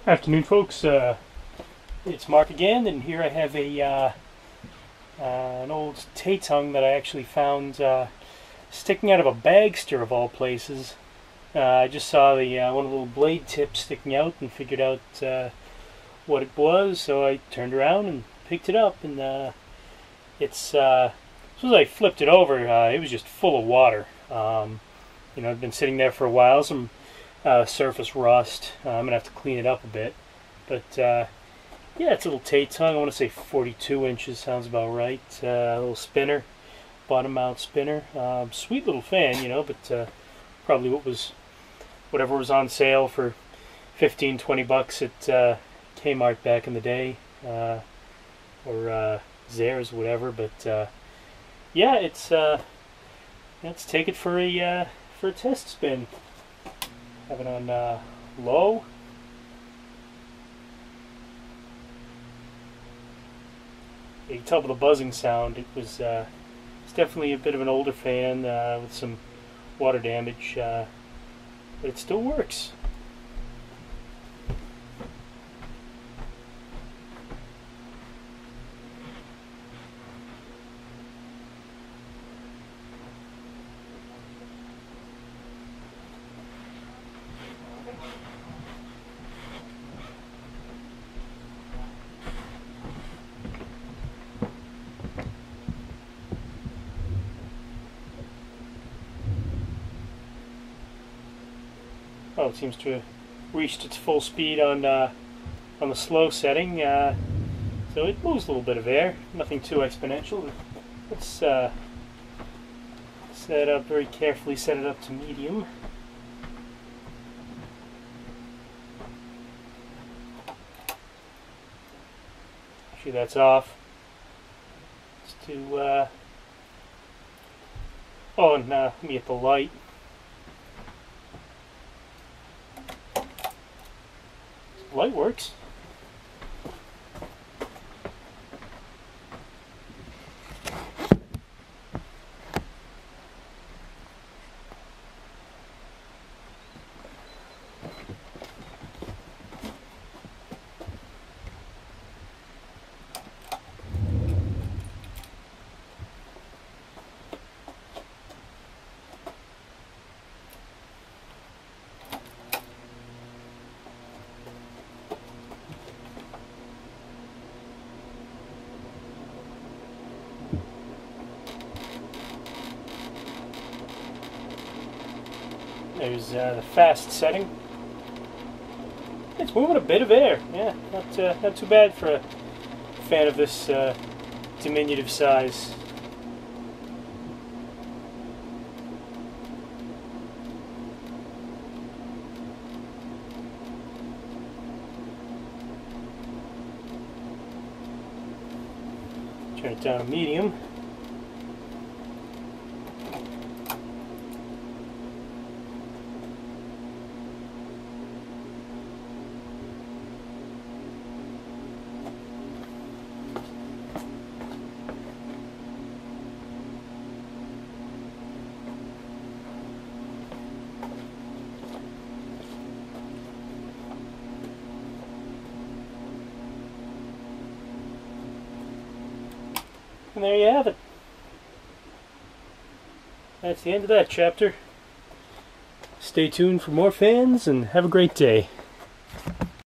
Afternoon, folks. It's Mark again, and here I have an old Tatung that I actually found sticking out of a Bagster of all places. I just saw the one of the little blade tips sticking out and figured out what it was, so I turned around and picked it up, and it's as soon as I flipped it over, it was just full of water. It's been sitting there for a while, some surface rust. I'm gonna have to clean it up a bit, but yeah, it's a little Tatung. I want to say 42 inches sounds about right. A little spinner, bottom mount spinner. Sweet little fan, but probably whatever was on sale for 15-20 bucks at Kmart back in the day, or Zayre's, whatever. But yeah, let's take it for a test spin. Have it on low. You can tell by the buzzing sound it's definitely a bit of an older fan with some water damage, but it still works. Oh, it seems to have reached its full speed on the slow setting, so it moves a little bit of air. Nothing too exponential. Let's set it up very carefully. Set it up to medium. Actually, that's off. Let's do. Oh, and let me get the light. Light works. There's the fast setting. It's moving a bit of air. Yeah, not too bad for a fan of this diminutive size. Turn it down to medium. And there you have it. That's the end of that chapter. Stay tuned for more fans and have a great day.